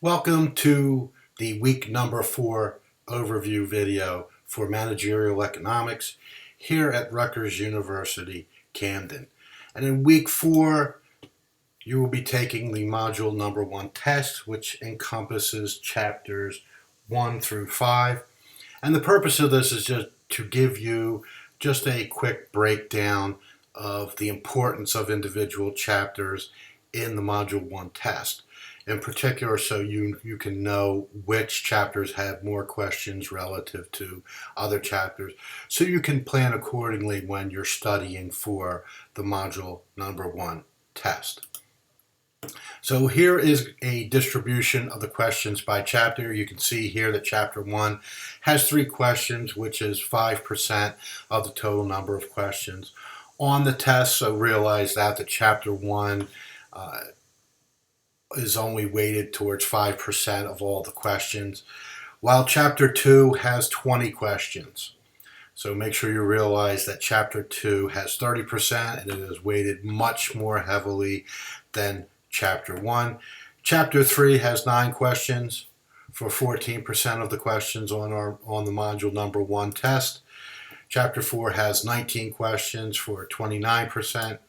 Welcome to the week number 4 overview video for managerial economics here at Rutgers University, Camden. And in week 4, you will be taking the module number 1 test, which encompasses chapters 1 through 5. And the purpose of this is just to give you just a quick breakdown of the importance of individual chapters in the module 1 test. In particular, so you can know which chapters have more questions relative to other chapters, so you can plan accordingly when you're studying for the module number 1 test. So here is a distribution of the questions by chapter. You can see here that chapter 1 has 3 questions, which is 5% of the total number of questions on the test. So realize that the chapter 1 is only weighted towards 5% of all the questions, while chapter 2 has 20 questions. So make sure you realize that chapter 2 has 30% and it is weighted much more heavily than chapter 1. Chapter 3 has 9 questions for 14% of the questions on the module number 1 test. Chapter 4 has 19 questions for 29%.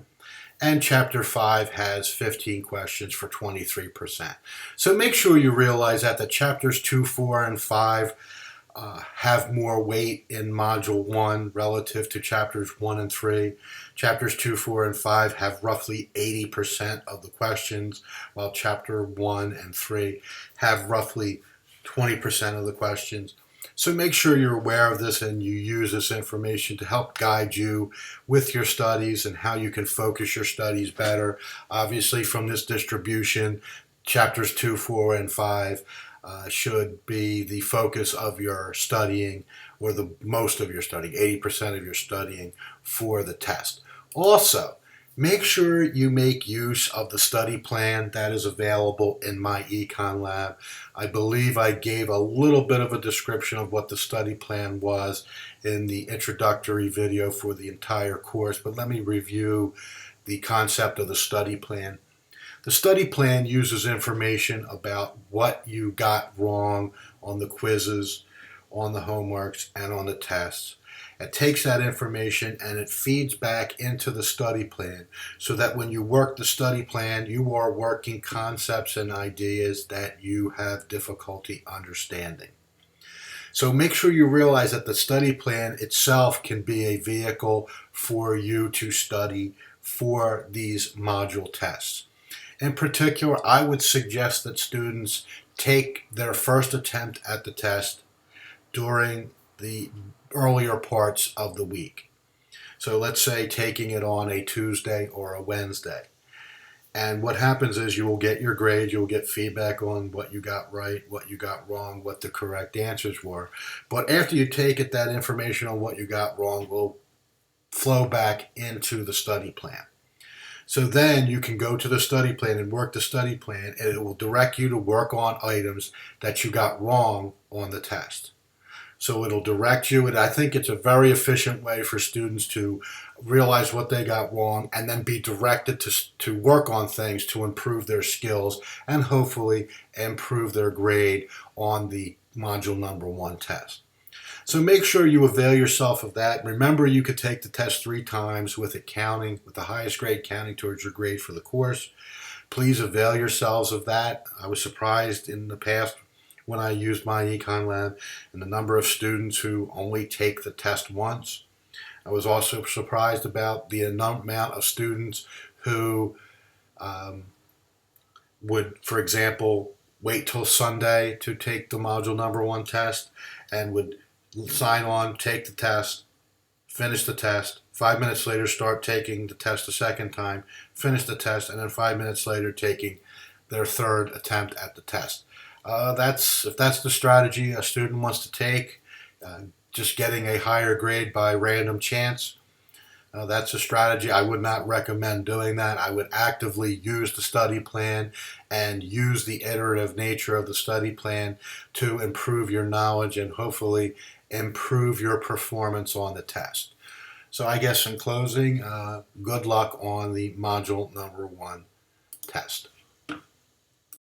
And chapter 5 has 15 questions for 23%. So make sure you realize that the chapters 2, 4, and 5 have more weight in module 1 relative to chapters 1 and 3. Chapters 2, 4, and 5 have roughly 80% of the questions, while chapter 1 and 3 have roughly 20% of the questions. So make sure you're aware of this and you use this information to help guide you with your studies and how you can focus your studies better. Obviously, from this distribution, chapters 2, 4, and 5 should be the focus of your studying, or the most of your studying, 80% of your studying for the test. Also, make sure you make use of the study plan that is available in my Econ Lab. I believe I gave a little bit of a description of what the study plan was in the introductory video for the entire course, but let me review the concept of the study plan. The study plan uses information about what you got wrong on the quizzes, on the homeworks, and on the tests. It takes that information and it feeds back into the study plan so that when you work the study plan, you are working concepts and ideas that you have difficulty understanding. So make sure you realize that the study plan itself can be a vehicle for you to study for these module tests. In particular, I would suggest that students take their first attempt at the test during the earlier parts of the week. So let's say taking it on a Tuesday or a Wednesday. And what happens is you will get your grade, you'll get feedback on what you got right, what you got wrong, what the correct answers were. But after you take it, that information on what you got wrong will flow back into the study plan. So then you can go to the study plan and work the study plan, and it will direct you to work on items that you got wrong on the test. So it'll direct you, and I think it's a very efficient way for students to realize what they got wrong and then be directed to work on things to improve their skills and hopefully improve their grade on the module number 1 test. So make sure you avail yourself of that. Remember, you could take the test 3 times with it counting, with the highest grade counting towards your grade for the course. Please avail yourselves of that. I was surprised in the past when I used my Econ Lab and the number of students who only take the test once. I was also surprised about the amount of students who would, for example, wait till Sunday to take the module number 1 test and would sign on, take the test, finish the test, 5 minutes later start taking the test a second time, finish the test, and then 5 minutes later taking their third attempt at the test. If that's the strategy a student wants to take, just getting a higher grade by random chance, that's a strategy. I would not recommend doing that. I would actively use the study plan and use the iterative nature of the study plan to improve your knowledge and hopefully improve your performance on the test. So I guess in closing, good luck on the module number 1 test.